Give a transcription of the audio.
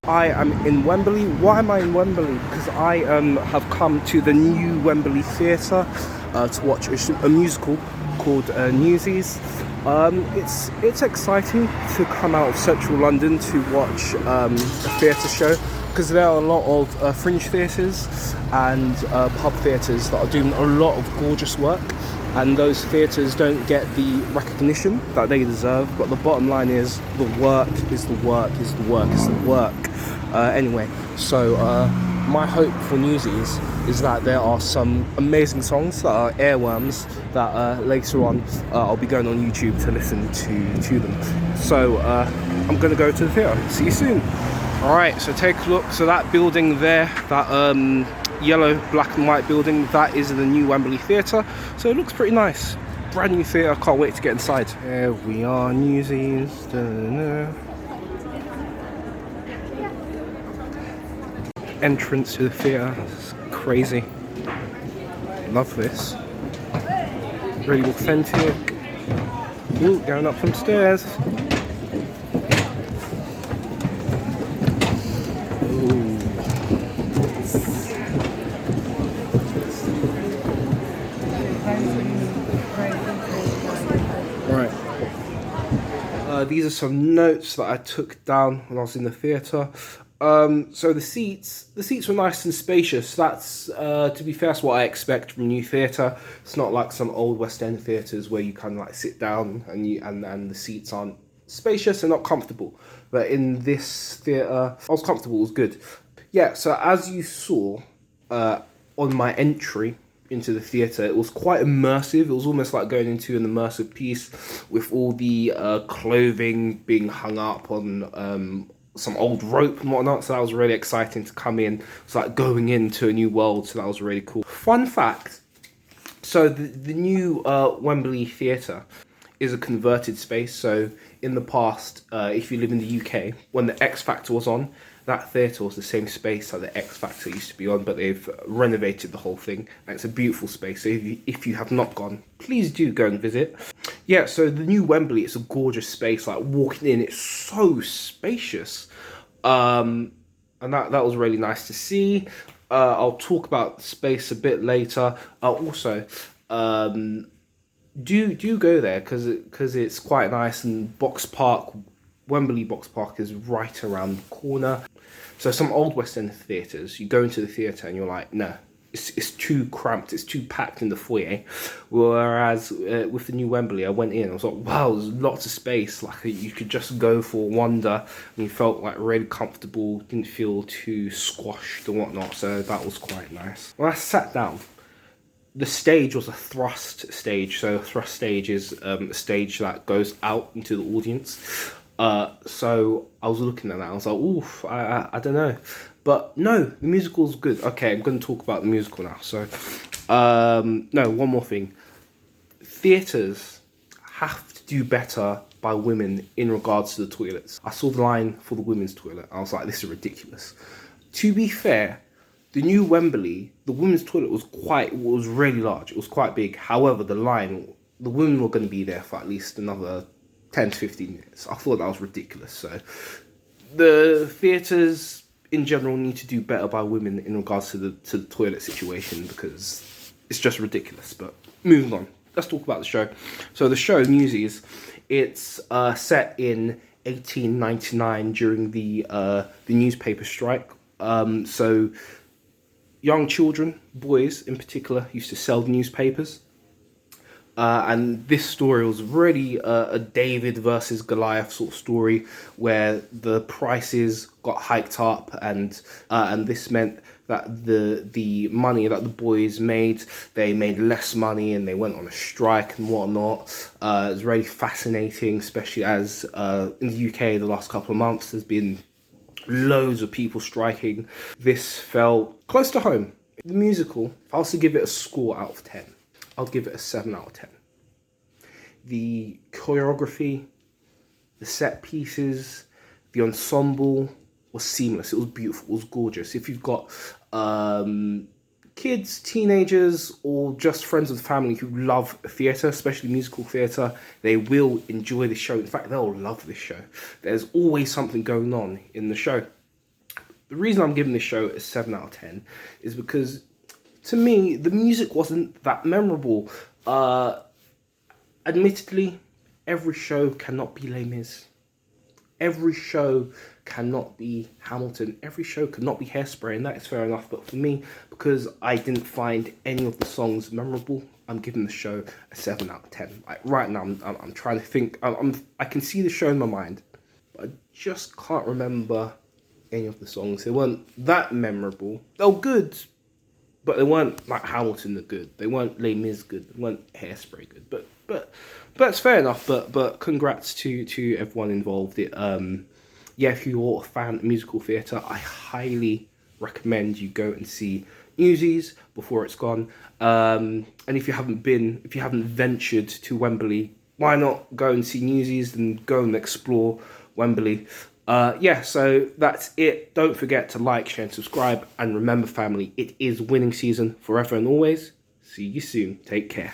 I am in Wembley. Why am I in Wembley? Because I have come to the new Wembley Theatre to watch a musical called Newsies. It's exciting to come out of central London to watch a theatre show, because there are a lot of fringe theatres and pub theatres that are doing a lot of gorgeous work, and those theatres don't get the recognition that they deserve. But the bottom line is the work is the work is the work is the work. Anyway, so my hope for Newsies is that there are some amazing songs that are airworms that later on I'll be going on YouTube to listen to them. So I'm going to go to the theatre. See you soon. Alright, so take a look. So that building there, that yellow, black and white building, that is the new Wembley Theatre. So it looks pretty nice. Brand new theatre, can't wait to get inside. Here we are, Newsies. Da-da-da. Entrance to the theatre, it's crazy. Love this. Really authentic. Ooh, going up some stairs. These are some notes that I took down when I was in the theatre. So the seats were nice and spacious. That's, to be fair, that's what I expect from a new theatre. It's not like some old West End theatres where you kind of like sit down and the seats aren't spacious and not comfortable. But in this theatre, I was comfortable, it was good. Yeah, so as you saw on my entry into the theatre, it was quite immersive. It was almost like going into an immersive piece with all the clothing being hung up on some old rope and whatnot. So that was really exciting to come in. It's like going into a new world, so that was really cool. Fun fact, so the new Wembley Theatre is a converted space. So in the past, if you live in the UK, when the X Factor was on, that theatre was the same space that the X Factor used to be on, but they've renovated the whole thing, and it's a beautiful space. So if you have not gone, please do go and visit. Yeah, so the new Wembley, it's a gorgeous space. Like walking in, it's so spacious, and that was really nice to see. I'll talk about the space a bit later. Also, do go there because it's quite nice, and Wembley Box Park is right around the corner. So some old West End theatres, you go into the theatre and you're like, no, it's too cramped, it's too packed in the foyer. Whereas with the new Wembley, I went in, I was like, wow, there's lots of space. Like you could just go for a wander, and you felt like really comfortable, didn't feel too squashed and whatnot. So that was quite nice. When I sat down, the stage was a thrust stage. So a thrust stage is a stage that goes out into the audience. So I was looking at that, I was like, oof, I don't know. But no, the musical's good. Okay, I'm going to talk about the musical now. So, no, one more thing. Theatres have to do better by women in regards to the toilets. I saw the line for the women's toilet. I was like, this is ridiculous. To be fair, the new Wembley, the women's toilet was really large. It was quite big. However, the women were going to be there for at least another 10 to 15 minutes. I thought that was ridiculous. So the theatres in general need to do better by women in regards to the toilet situation, because it's just ridiculous. But moving on, let's talk about the show. So the show Newsies, it's set in 1899 during the newspaper strike. So young children, boys in particular, used to sell the newspapers. And this story was really a David versus Goliath sort of story, where the prices got hiked up, and this meant that the money that the boys made, they made less money, and they went on a strike and whatnot. It was really fascinating, especially as in the UK the last couple of months there's been loads of people striking. This felt close to home. The musical, if I was to give it a score out of 10, I'll give it a 7 out of 10. The choreography, the set pieces, the ensemble was seamless. It was beautiful. It was gorgeous. If you've got kids, teenagers, or just friends of the family who love theatre, especially musical theatre, they will enjoy the show. In fact, they'll love this show. There's always something going on in the show. The reason I'm giving this show a 7 out of 10 is because, to me, the music wasn't that memorable. Admittedly, every show cannot be Les Mis. Every show cannot be Hamilton. Every show cannot be Hairspray, and that is fair enough. But for me, because I didn't find any of the songs memorable, I'm giving the show a 7 out of 10. Like right now, I'm trying to think. I can see the show in my mind, but I just can't remember any of the songs. They weren't that memorable. They were good, but they weren't like Hamilton the good. They weren't Les Mis good. They weren't Hairspray good. But that's fair enough. But congrats to everyone involved. Yeah, if you're a fan of musical theatre, I highly recommend you go and see Newsies before it's gone. And if you haven't ventured to Wembley, why not go and see Newsies and go and explore Wembley? Yeah, so that's it. Don't forget to like, share, and subscribe. And remember, family, it is winning season forever and always. See you soon. Take care.